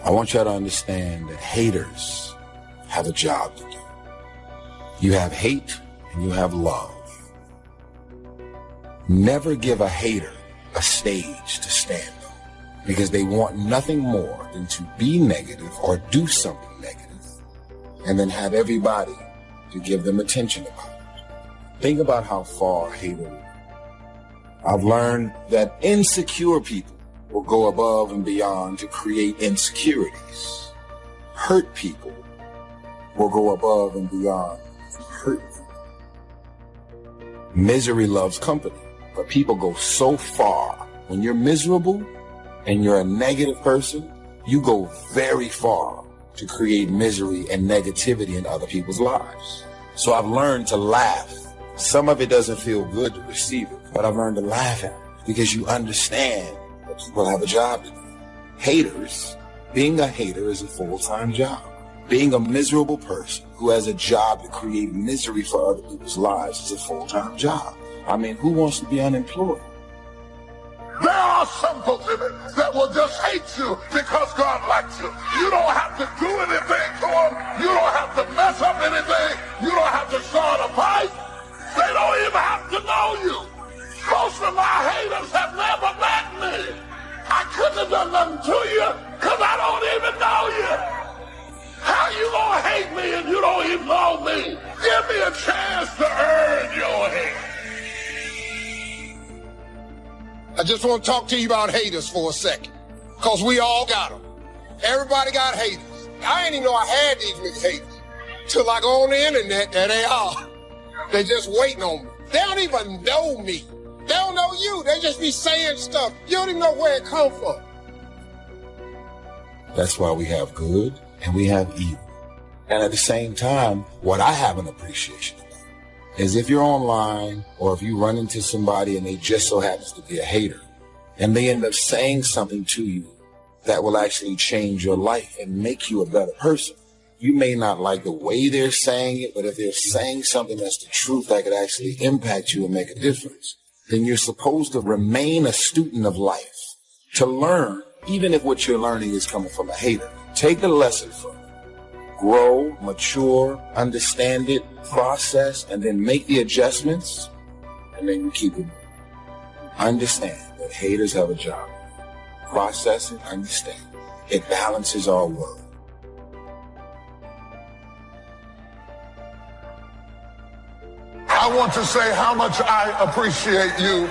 I want y'all to understand that haters have a job to do. You have hate and you have love. Never give a hater a stage to stand on, because they want nothing more than to be negative or do something negative and then have everybody to give them attention about it. Think about how far haters will go. I've learned that insecure people will go above and beyond to create insecurities. Hurt people will go above and beyond to hurt people. Misery loves company, but people go so far. When you're miserable and you're a negative person, you go very far to create misery and negativity in other people's lives. So I've learned to laugh. Some of it doesn't feel good to receive it, but I've learned to laugh at it because you understand that people have a job to do. Haters, being a hater is a full-time job. Being a miserable person who has a job to create misery for other people's lives is a full-time job. I mean, who wants to be unemployed? There are some folks in it that will just hate you because God likes you. You don't have to do anything to them. You don't have to mess up anything. You don't have to start a fight. They don't even have to know you. Most of my haters have never met me. I couldn't have done nothing to you because I don't even know you. How you gonna hate me and you don't even know me? Give me a chance to earn your hate. I just want to talk to you about haters for a second, because we all got them. Everybody got haters. I didn't even know I had these many haters till I go on the internet. There they are. They just waiting on me. They don't even know me. They don't know you. They just be saying stuff. You don't even know where it come from. That's why we have good and we have evil. And at the same time, what I have an appreciation about is if you're online or if you run into somebody and they just so happens to be a hater and they end up saying something to you that will actually change your life and make you a better person. You may not like the way they're saying it, but if they're saying something that's the truth that could actually impact you and make a difference, then you're supposed to remain a student of life, to learn, even if what you're learning is coming from a hater. Take the lesson from it. Grow, mature, understand it, process, and then make the adjustments, and then you keep it moving. Understand that haters have a job. Process it, understand it. It balances our world. I want to say how much I appreciate you,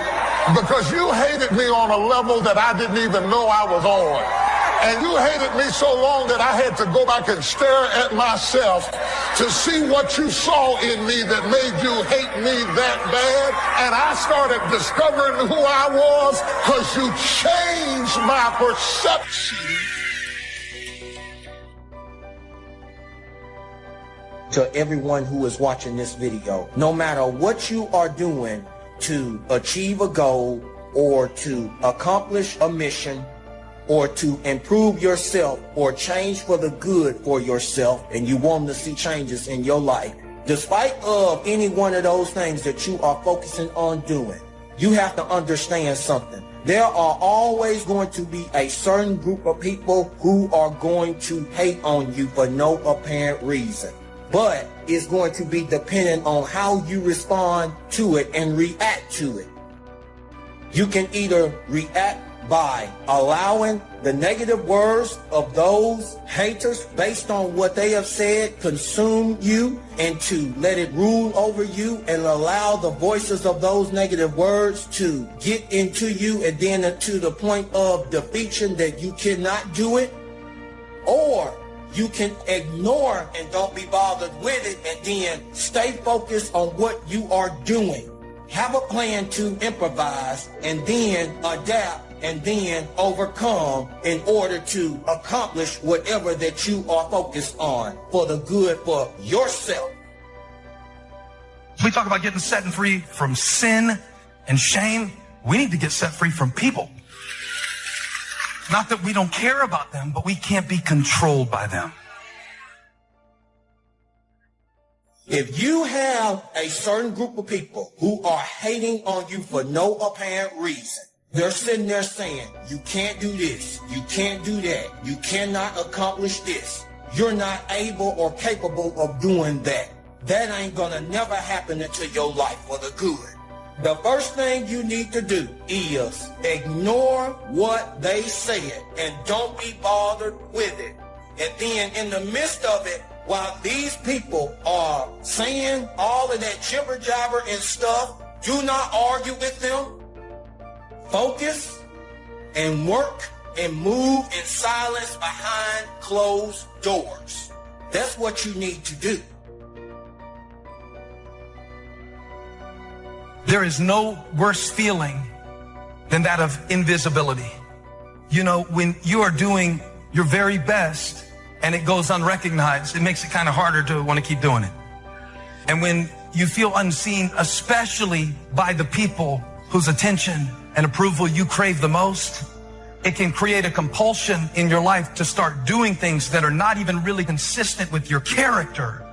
because you hated me on a level that I didn't even know I was on. And you hated me so long that I had to go back and stare at myself to see what you saw in me that made you hate me that bad. And I started discovering who I was because you changed my perception. To everyone who is watching this video, no matter what you are doing to achieve a goal or to accomplish a mission or to improve yourself or change for the good for yourself, and you want to see changes in your life, despite of any one of those things that you are focusing on doing, you have to understand something. There are always going to be a certain group of people who are going to hate on you for no apparent reason. But it's going to be dependent on how you respond to it and react to it. You can either react by allowing the negative words of those haters based on what they have said consume you, and to let it rule over you and allow the voices of those negative words to get into you and then to the point of defeation that you cannot do it. Or you can ignore and don't be bothered with it and then stay focused on what you are doing. Have a plan to improvise and then adapt and then overcome in order to accomplish whatever that you are focused on for the good for yourself. We talk about getting set and free from sin and shame. We need to get set free from people. Not that we don't care about them, but we can't be controlled by them. If you have a certain group of people who are hating on you for no apparent reason, They're sitting there saying, you can't do this, you can't do that, you cannot accomplish this. You're not able or capable of doing that. That ain't gonna never happen into your life for the good. The first thing you need to do is ignore what they said and don't be bothered with it. And then in the midst of it, while these people are saying all of that jibber jabber and stuff, do not argue with them. Focus and work and move in silence behind closed doors. That's what you need to do. There is no worse feeling than that of invisibility. You know, when you are doing your very best and it goes unrecognized, it makes it kind of harder to want to keep doing it. And when you feel unseen, especially by the people whose attention and approval you crave the most, it can create a compulsion in your life to start doing things that are not even really consistent with your character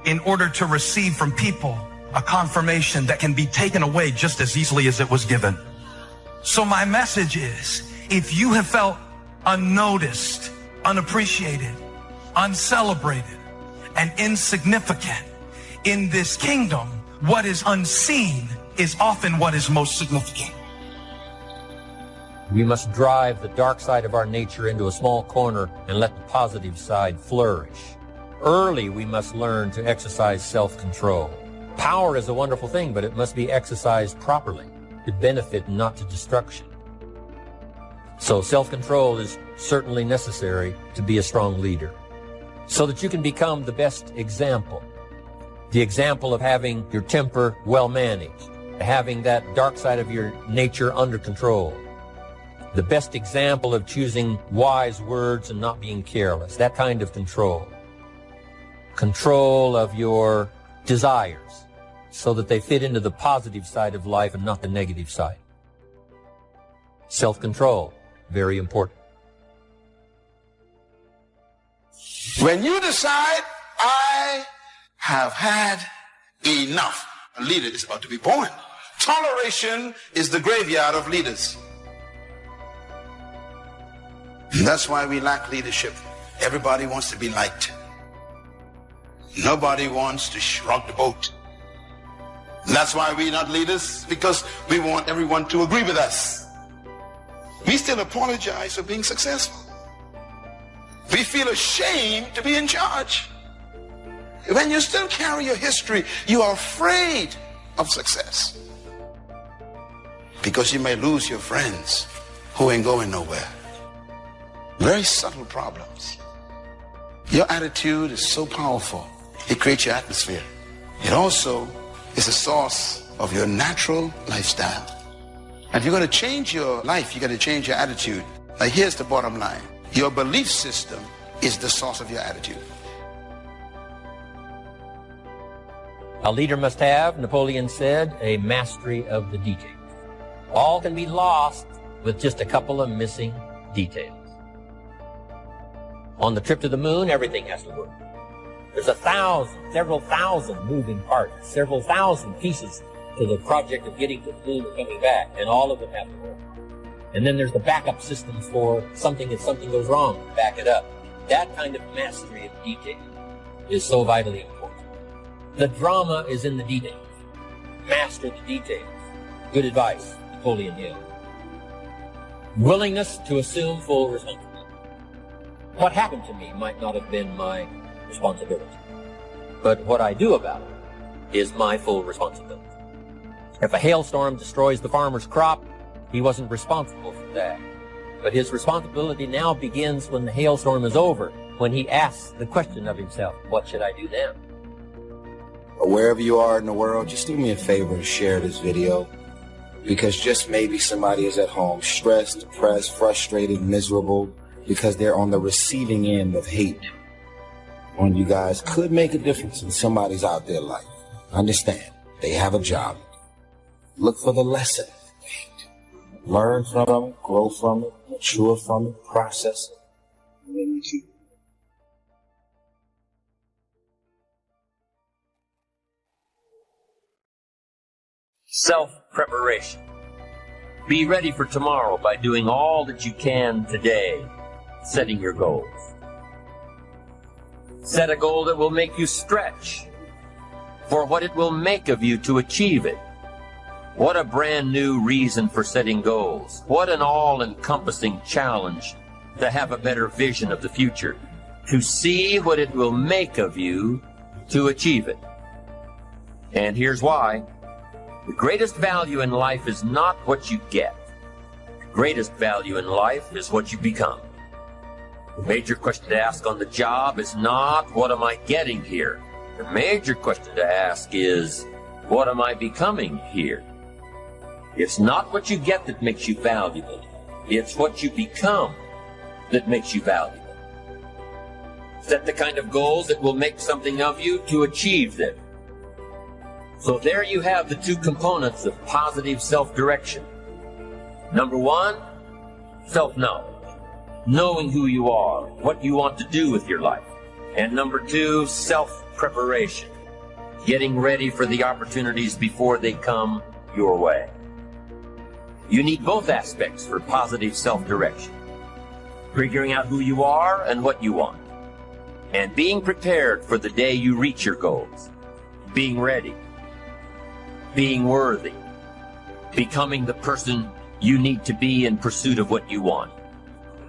in order to receive from people a confirmation that can be taken away just as easily as it was given. So my message is, if you have felt unnoticed, unappreciated, uncelebrated, and insignificant in this kingdom, what is unseen is often what is most significant. We must drive the dark side of our nature into a small corner and let the positive side flourish. Early, we must learn to exercise self-control. Power is a wonderful thing, but it must be exercised properly to benefit, not to destruction. So self-control is certainly necessary to be a strong leader, so that you can become the best example. The example of having your temper well managed, having that dark side of your nature under control. The best example of choosing wise words and not being careless, that kind of control. Control of your desires so that they fit into the positive side of life and not the negative side. Self-control, very important. When you decide, I have had enough, a leader is about to be born. Toleration is the graveyard of leaders. And that's why we lack leadership. Everybody wants to be liked. Nobody wants to rock the boat. And that's why we're not leaders, because we want everyone to agree with us. We still apologize for being successful. We feel ashamed to be in charge. When you still carry your history, you are afraid of success, because you may lose your friends who ain't going nowhere. Very subtle problems. Your attitude is so powerful. It creates your atmosphere. It also is a source of your natural lifestyle. And if you're going to change your life, you got to change your attitude. Now here's the bottom line. Your belief system is the source of your attitude. A leader must have, Napoleon said, a mastery of the details. All can be lost with just a couple of missing details. On the trip to the moon, everything has to work. There's several thousand moving parts, several thousand pieces to the project of getting to the moon and coming back, and all of them have to work. And then there's the backup systems for something if something goes wrong, back it up. That kind of mastery of detail is so vitally important. The drama is in the details. Master the details. Good advice, Napoleon Hill. Willingness to assume full responsibility. What happened to me might not have been my responsibility, but what I do about it is my full responsibility. If a hailstorm destroys the farmer's crop, he wasn't responsible for that. But his responsibility now begins when the hailstorm is over, when he asks the question of himself, what should I do then? Wherever you are in the world, just do me a favor and share this video, because just maybe somebody is at home stressed, depressed, frustrated, miserable, because they're on the receiving end of hate. When you guys could make a difference in somebody's out there life. Understand, they have a job. Look for the lesson. Learn from it, grow from it, mature from it, process it, and then you keep it. Self-preparation. Be ready for tomorrow by doing all that you can today, setting your goals. Set a goal that will make you stretch for what it will make of you to achieve it. What a brand new reason for setting goals. What an all-encompassing challenge to have a better vision of the future, to see what it will make of you to achieve it. And here's why. The greatest value in life is not what you get. The greatest value in life is what you become. The major question to ask on the job is not, what am I getting here? The major question to ask is, what am I becoming here? It's not what you get that makes you valuable. It's what you become that makes you valuable. Set the kind of goals that will make something of you to achieve them. So there you have the two components of positive self-direction. Number one, self-knowledge. Knowing who you are, what you want to do with your life. And number two, self-preparation. Getting ready for the opportunities before they come your way. You need both aspects for positive self-direction. Figuring out who you are and what you want. And being prepared for the day you reach your goals. Being ready. Being worthy. Becoming the person you need to be in pursuit of what you want.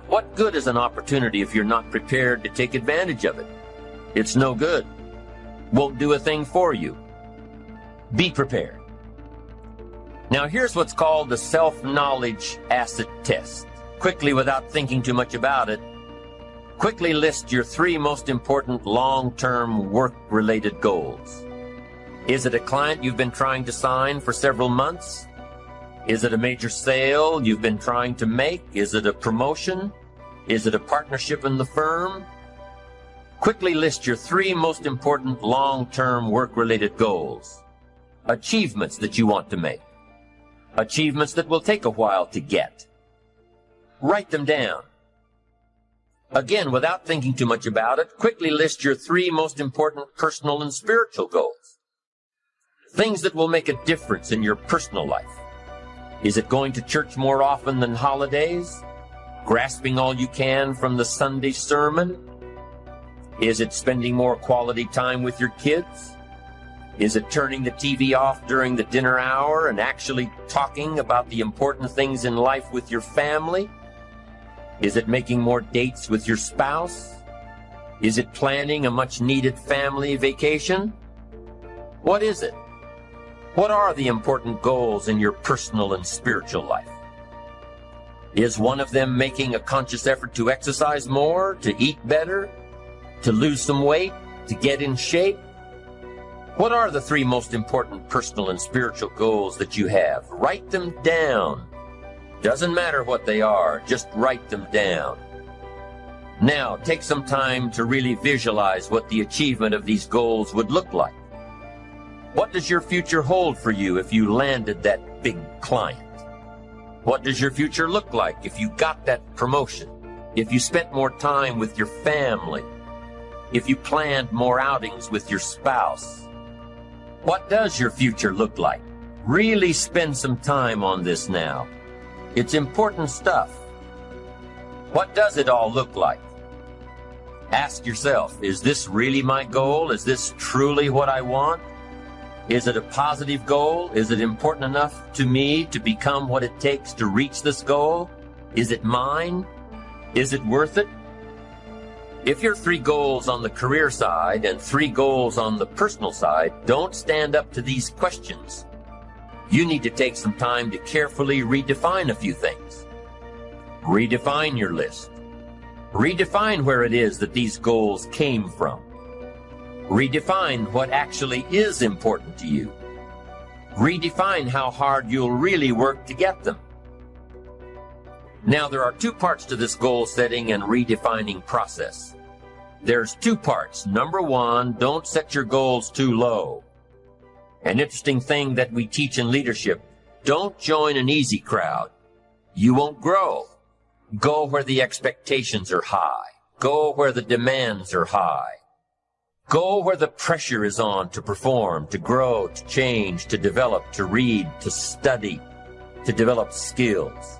What good is an opportunity if you're not prepared to take advantage of it? It's no good. Won't do a thing for you. Be prepared. Now here's what's called the self-knowledge acid test. Quickly, without thinking too much about it, quickly list your 3 most important long-term work-related goals. Is it a client you've been trying to sign for several months? Is it a major sale you've been trying to make? Is it a promotion? Is it a partnership in the firm? Quickly list your 3 most important long-term work-related goals. Achievements that you want to make. Achievements that will take a while to get. Write them down. Again, without thinking too much about it, quickly list your 3 most important personal and spiritual goals. Things that will make a difference in your personal life. Is it going to church more often than holidays? Grasping all you can from the Sunday sermon? Is it spending more quality time with your kids? Is it turning the TV off during the dinner hour and actually talking about the important things in life with your family? Is it making more dates with your spouse? Is it planning a much-needed family vacation? What is it? What are the important goals in your personal and spiritual life? Is one of them making a conscious effort to exercise more, to eat better, to lose some weight, to get in shape? What are the 3 most important personal and spiritual goals that you have? Write them down. Doesn't matter what they are, just write them down. Now, take some time to really visualize what the achievement of these goals would look like. What does your future hold for you if you landed that big client? What does your future look like if you got that promotion? If you spent more time with your family? If you planned more outings with your spouse? What does your future look like? Really spend some time on this now. It's important stuff. What does it all look like? Ask yourself, is this really my goal? Is this truly what I want? Is it a positive goal? Is it important enough to me to become what it takes to reach this goal? Is it mine? Is it worth it? If your 3 goals on the career side and 3 goals on the personal side don't stand up to these questions, you need to take some time to carefully redefine a few things. Redefine your list. Redefine where it is that these goals came from. Redefine what actually is important to you. Redefine how hard you'll really work to get them. Now, there are 2 parts to this goal setting and redefining process. There's 2 parts. Number 1, don't set your goals too low. An interesting thing that we teach in leadership, don't join an easy crowd. You won't grow. Go where the expectations are high. Go where the demands are high. Go where the pressure is on to perform, to grow, to change, to develop, to read, to study, to develop skills.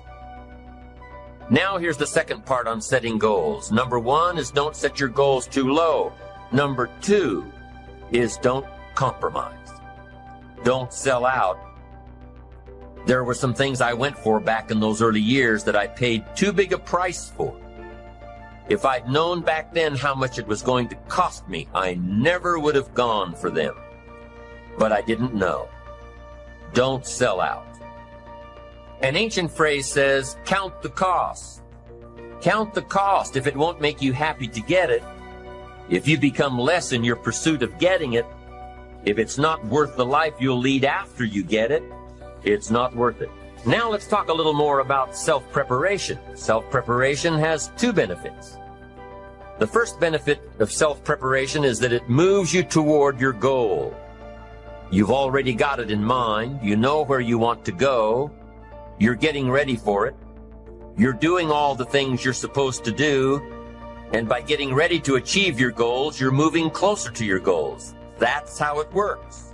Now here's the second part on setting goals. Number 1 is don't set your goals too low. Number 2 is don't compromise. Don't sell out. There were some things I went for back in those early years that I paid too big a price for. If I'd known back then how much it was going to cost me, I never would have gone for them. But I didn't know. Don't sell out. An ancient phrase says, count the cost. Count the cost if it won't make you happy to get it. If you become less in your pursuit of getting it, if it's not worth the life you'll lead after you get it, it's not worth it. Now let's talk a little more about self-preparation. Self-preparation has 2 benefits. The first benefit of self-preparation is that it moves you toward your goal. You've already got it in mind. You know where you want to go. You're getting ready for it. You're doing all the things you're supposed to do. And by getting ready to achieve your goals, you're moving closer to your goals. That's how it works.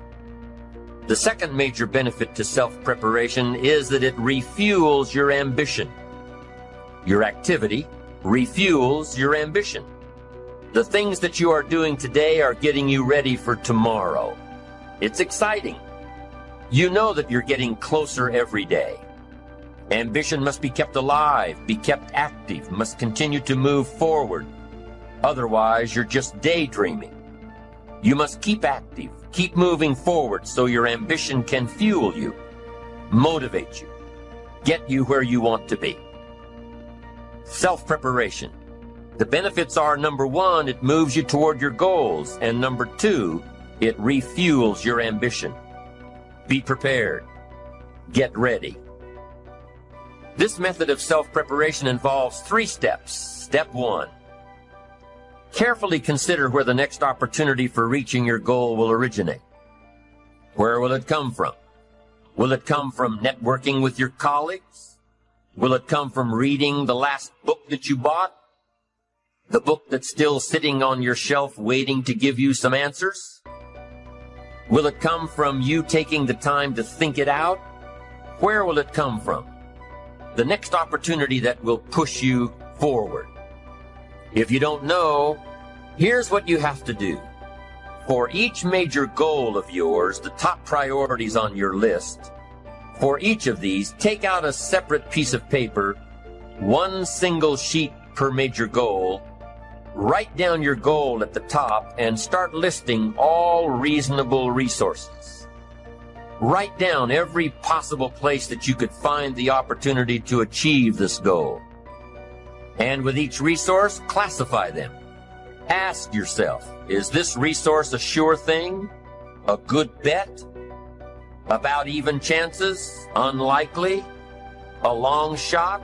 The second major benefit to self-preparation is that it refuels your ambition. Your activity refuels your ambition. The things that you are doing today are getting you ready for tomorrow. It's exciting. You know that you're getting closer every day. Ambition must be kept alive, be kept active, must continue to move forward. Otherwise, you're just daydreaming. You must keep active, keep moving forward so your ambition can fuel you, motivate you, get you where you want to be. Self-preparation. The benefits are, number 1, it moves you toward your goals, and number 2, it refuels your ambition. Be prepared. Get ready. This method of self-preparation involves 3 steps. Step 1. Carefully consider where the next opportunity for reaching your goal will originate. Where will it come from? Will it come from networking with your colleagues? Will it come from reading the last book that you bought? The book that's still sitting on your shelf waiting to give you some answers? Will it come from you taking the time to think it out? Where will it come from? The next opportunity that will push you forward. If you don't know, here's what you have to do. For each major goal of yours, the top priorities on your list, for each of these, take out a separate piece of paper, 1 single sheet per major goal, write down your goal at the top, and start listing all reasonable resources. Write down every possible place that you could find the opportunity to achieve this goal. And with each resource, classify them. Ask yourself, is this resource a sure thing? A good bet? About even chances? Unlikely? A long shot?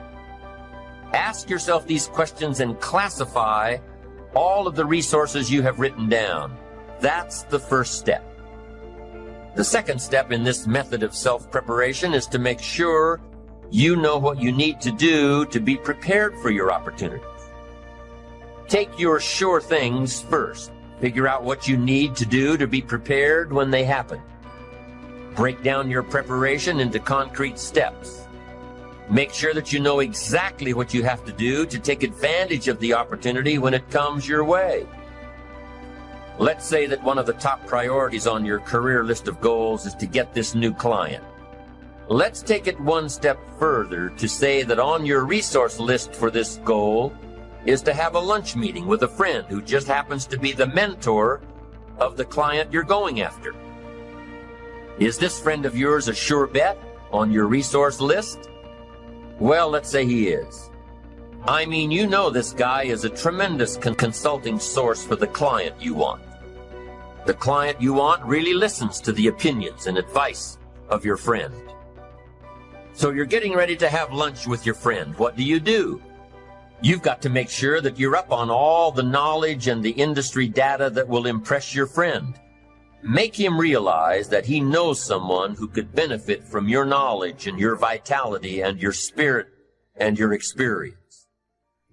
Ask yourself these questions and classify all of the resources you have written down. That's the first step. The second step in this method of self-preparation is to make sure you know what you need to do to be prepared for your opportunities. Take your sure things first. Figure out what you need to do to be prepared when they happen. Break down your preparation into concrete steps. Make sure that you know exactly what you have to do to take advantage of the opportunity when it comes your way. Let's say that one of the top priorities on your career list of goals is to get this new client. Let's take it 1 step further to say that on your resource list for this goal is to have a lunch meeting with a friend who just happens to be the mentor of the client you're going after. Is this friend of yours a sure bet on your resource list? Well, let's say he is. I mean, you know this guy is a tremendous consulting source for the client you want. The client you want really listens to the opinions and advice of your friend. So you're getting ready to have lunch with your friend. What do? You've got to make sure that you're up on all the knowledge and the industry data that will impress your friend. Make him realize that he knows someone who could benefit from your knowledge and your vitality and your spirit and your experience.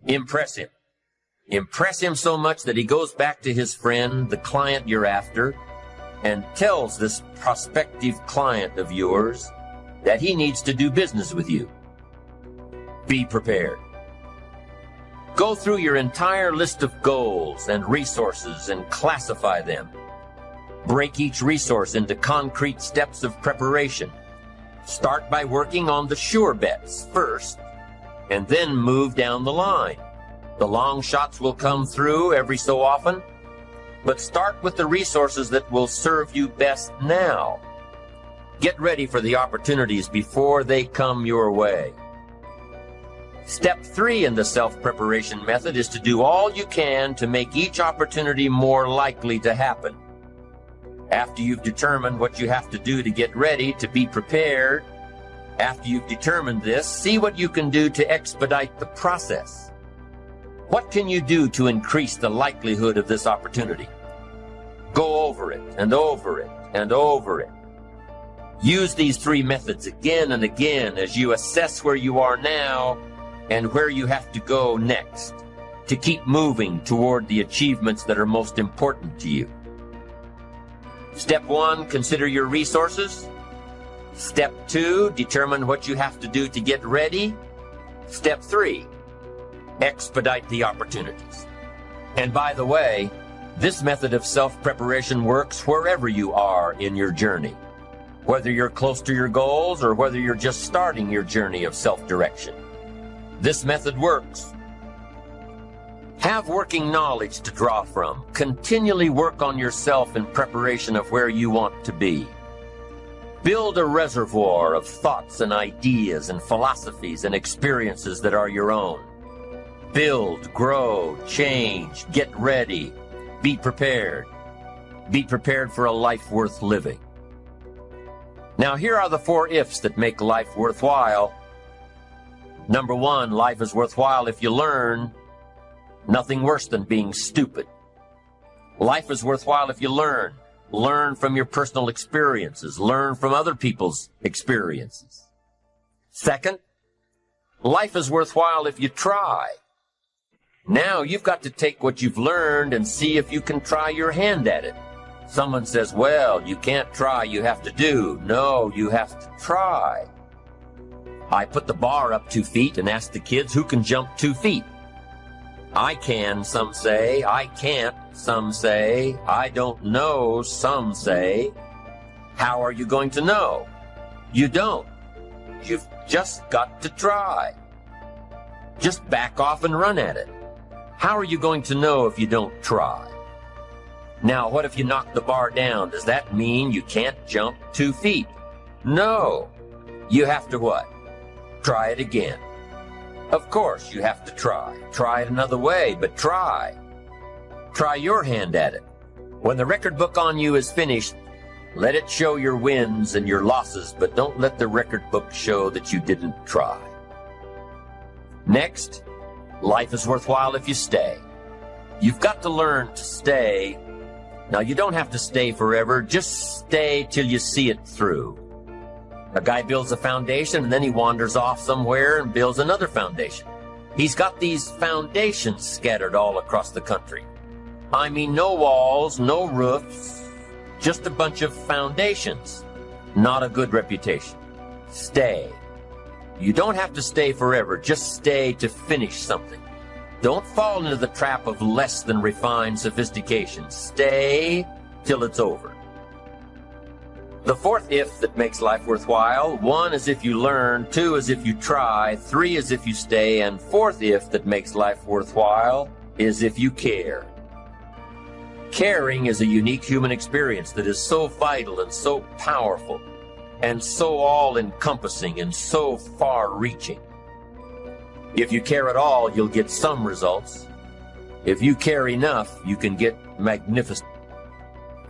Impress him. Impress him so much that he goes back to his friend, the client you're after, and tells this prospective client of yours that he needs to do business with you. Be prepared. Go through your entire list of goals and resources and classify them. Break each resource into concrete steps of preparation. Start by working on the sure bets first, and then move down the line. The long shots will come through every so often, but start with the resources that will serve you best now. Get ready for the opportunities before they come your way. Step 3 in the self-preparation method is to do all you can to make each opportunity more likely to happen. After you've determined what you have to do to get ready, to be prepared, after you've determined this, see what you can do to expedite the process. What can you do to increase the likelihood of this opportunity? Go over it and over it and over it. Use these 3 methods again and again as you assess where you are now and where you have to go next to keep moving toward the achievements that are most important to you. Step 1, consider your resources. Step 2, determine what you have to do to get ready. Step 3, expedite the opportunities. And by the way, this method of self-preparation works wherever you are in your journey, whether you're close to your goals or whether you're just starting your journey of self-direction. This method works. Have working knowledge to draw from. Continually work on yourself in preparation of where you want to be. Build a reservoir of thoughts and ideas and philosophies and experiences that are your own. Build, grow, change, get ready, be prepared. Be prepared for a life worth living. Now here are the 4 ifs that make life worthwhile. Number 1, life is worthwhile if you learn. Nothing worse than being stupid. Life is worthwhile if you learn. Learn from your personal experiences. Learn from other people's experiences. Second, life is worthwhile if you try. Now you've got to take what you've learned and see if you can try your hand at it. Someone says, well, you can't try, you have to do. No, you have to try. I put the bar up 2 feet and asked the kids who can jump 2 feet. I can, some say. I can't, some say. I don't know, some say. How are you going to know? You don't. You've just got to try. Just back off and run at it. How are you going to know if you don't try? Now, what if you knock the bar down? Does that mean you can't jump 2 feet? No. You have to what? Try it again. Of course, you have to try. Try it another way, but try. Try your hand at it. When the record book on you is finished, let it show your wins and your losses, but don't let the record book show that you didn't try. Next, life is worthwhile if you stay. You've got to learn to stay. Now, you don't have to stay forever. Just stay till you see it through. A guy builds a foundation and then he wanders off somewhere and builds another foundation. He's got these foundations scattered all across the country. I mean, no walls, no roofs, just a bunch of foundations. Not a good reputation. Stay. You don't have to stay forever. Just stay to finish something. Don't fall into the trap of less than refined sophistication. Stay till it's over. The 4th if that makes life worthwhile, 1 is if you learn, 2 is if you try, 3 is if you stay, and 4th if that makes life worthwhile is if you care. Caring is a unique human experience that is so vital and so powerful and so all-encompassing and so far-reaching. If you care at all, you'll get some results. If you care enough, you can get magnificent.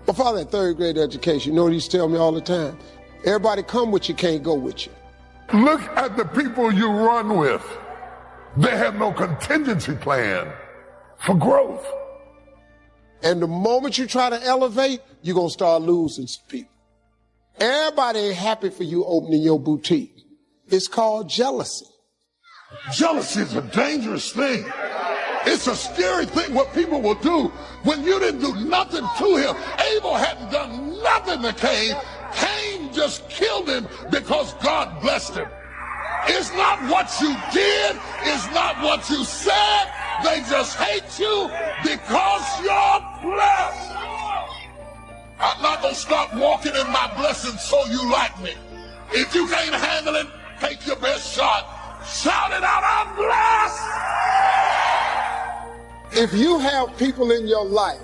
My father had 3rd grade education. You know what he used to tell me all the time? Everybody come with you, can't go with you. Look at the people you run with. They have no contingency plan for growth. And the moment you try to elevate, you're going to start losing some people. Everybody ain't happy for you opening your boutique. It's called jealousy. Jealousy is a dangerous thing. It's a scary thing what people will do when you didn't do nothing to him. Abel hadn't done nothing to Cain. Cain Cain just killed him because God blessed him. It's not what you did. It's not what you said. They just hate you because you're blessed. I'm not going to stop walking in my blessings so you like me. If you can't handle it, take your best shot. Shout it out, I'm blessed. If you have people in your life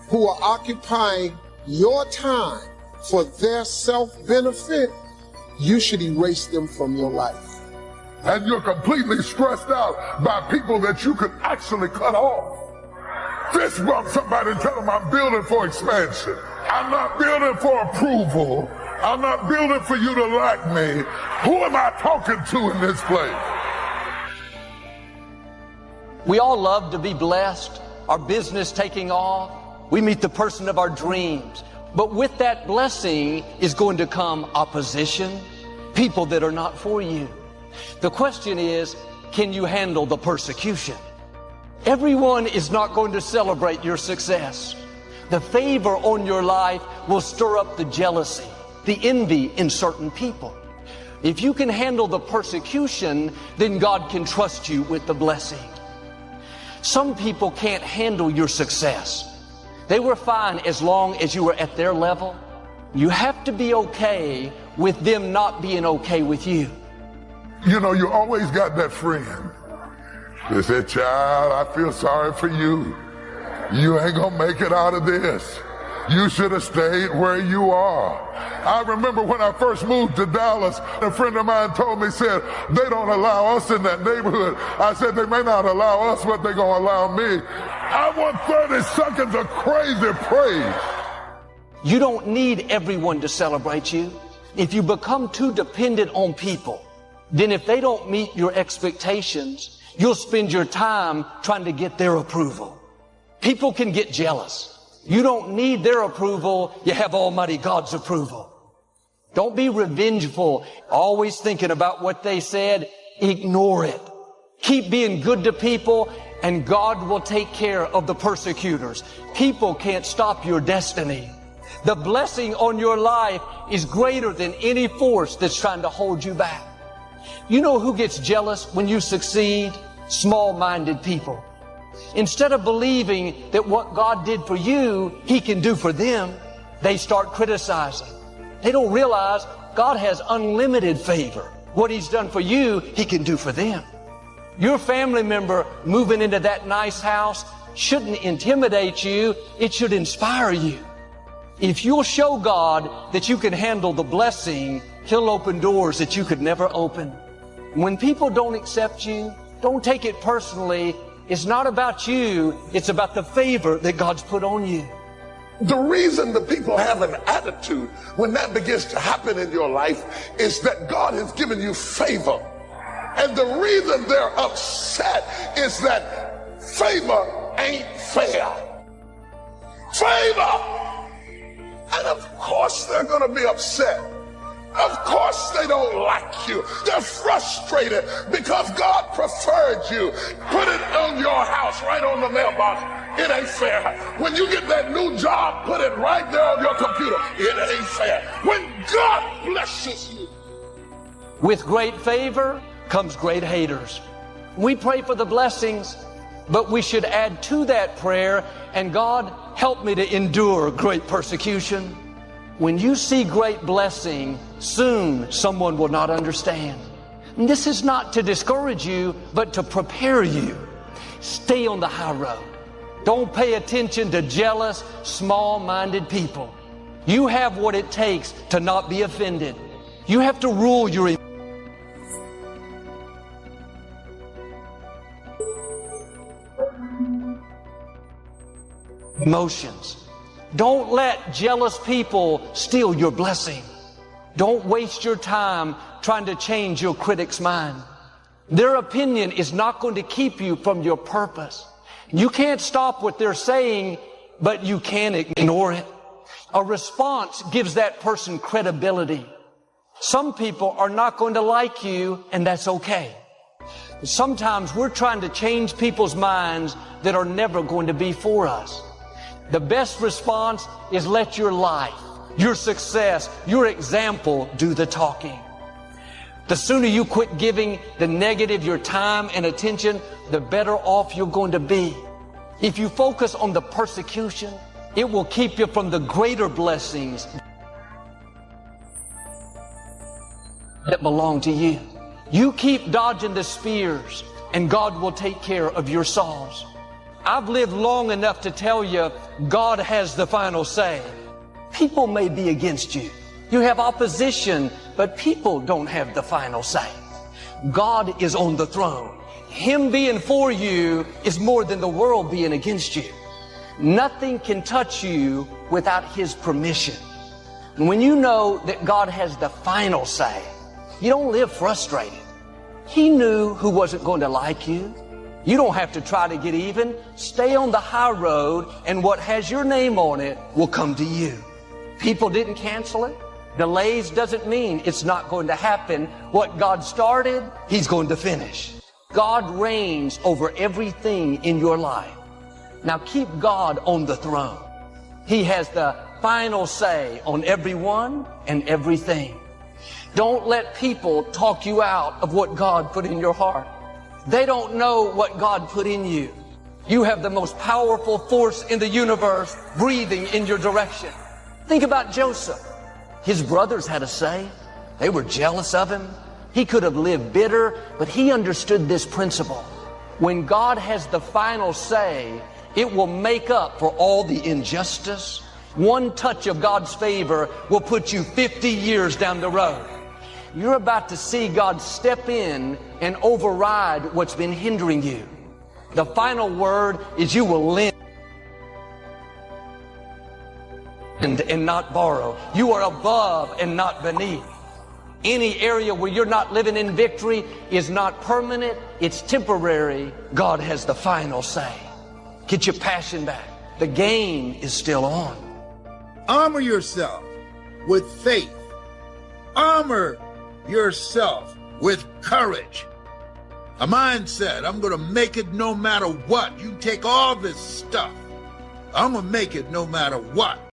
who are occupying your time for their self-benefit, you should erase them from your life. And you're completely stressed out by people that you could actually cut off. Fist bump somebody and tell them I'm building for expansion. I'm not building for approval. I'm not building for you to like me. Who am I talking to in this place? We all love to be blessed, our business taking off. We meet the person of our dreams. But with that blessing is going to come opposition, people that are not for you. The question is, can you handle the persecution? Everyone is not going to celebrate your success. The favor on your life will stir up the jealousy, the envy in certain people. If you can handle the persecution, then God can trust you with the blessing. Some people can't handle your success. They were fine as long as you were at their level. You have to be okay with them not being okay with you. You know, you always got that friend. They said, child, I feel sorry for you. You ain't gonna make it out of this. You should have stayed where you are. I remember when I first moved to Dallas, a friend of mine told me, said, they don't allow us in that neighborhood. I said, they may not allow us, but they're gonna allow me. I want 30 seconds of crazy praise. You don't need everyone to celebrate you. If you become too dependent on people, then if they don't meet your expectations, you'll spend your time trying to get their approval. People can get jealous. You don't need their approval. You have Almighty God's approval. Don't be revengeful, always thinking about what they said. Ignore it. Keep being good to people, and God will take care of the persecutors. People can't stop your destiny. The blessing on your life is greater than any force that's trying to hold you back. You know who gets jealous when you succeed? Small-minded people. Instead of believing that what God did for you, He can do for them, they start criticizing. They don't realize God has unlimited favor. What He's done for you, He can do for them. Your family member moving into that nice house shouldn't intimidate you. It should inspire you. If you'll show God that you can handle the blessing, He'll open doors that you could never open. When people don't accept you, don't take it personally. It's not about you. It's about the favor that God's put on you. The reason the people have an attitude when that begins to happen in your life is that God has given you favor. And the reason they're upset is that favor ain't fair. Favor! And of course they're going to be upset. Of course they don't like you. They're frustrated because God preferred you. Put it on your house, right on the mailbox. It ain't fair. When you get that new job, put it right there on your computer. It ain't fair. When God blesses you. With great favor comes great haters. We pray for the blessings, but we should add to that prayer, and God, help me to endure great persecution. When you see great blessing, soon someone will not understand. And this is not to discourage you, but to prepare you. Stay on the high road. Don't pay attention to jealous, small-minded people. You have what it takes to not be offended. You have to rule your emotions. Don't let jealous people steal your blessing. Don't waste your time trying to change your critic's mind. Their opinion is not going to keep you from your purpose. You can't stop what they're saying, but you can ignore it. A response gives that person credibility. Some people are not going to like you, and that's okay. Sometimes we're trying to change people's minds that are never going to be for us. The best response is let your life, your success, your example do the talking. The sooner you quit giving the negative your time and attention, the better off you're going to be. If you focus on the persecution, it will keep you from the greater blessings that belong to you. You keep dodging the spears, and God will take care of your Sauls. I've lived long enough to tell you, God has the final say. People may be against you. You have opposition, but people don't have the final say. God is on the throne. Him being for you is more than the world being against you. Nothing can touch you without His permission. And when you know that God has the final say, you don't live frustrated. He knew who wasn't going to like you. You don't have to try to get even. Stay on the high road, and what has your name on it will come to you. People didn't cancel it. Delays doesn't mean it's not going to happen. What God started, He's going to finish. God reigns over everything in your life. Now keep God on the throne. He has the final say on everyone and everything. Don't let people talk you out of what God put in your heart. They don't know what God put in you. You have the most powerful force in the universe breathing in your direction. Think about Joseph. His brothers had a say. They were jealous of him. He could have lived bitter, but he understood this principle. When God has the final say, it will make up for all the injustice. One touch of God's favor will put you 50 years down the road. You're about to see God step in and override what's been hindering you. The final word is you will lend and not borrow. You are above and not beneath. Any area where you're not living in victory is not permanent, it's temporary. God has the final say. Get your passion back. The game is still on. Armor yourself with faith. Armor yourself with courage. A mindset, I'm going to make it no matter what. You take all this stuff. I'm going to make it no matter what.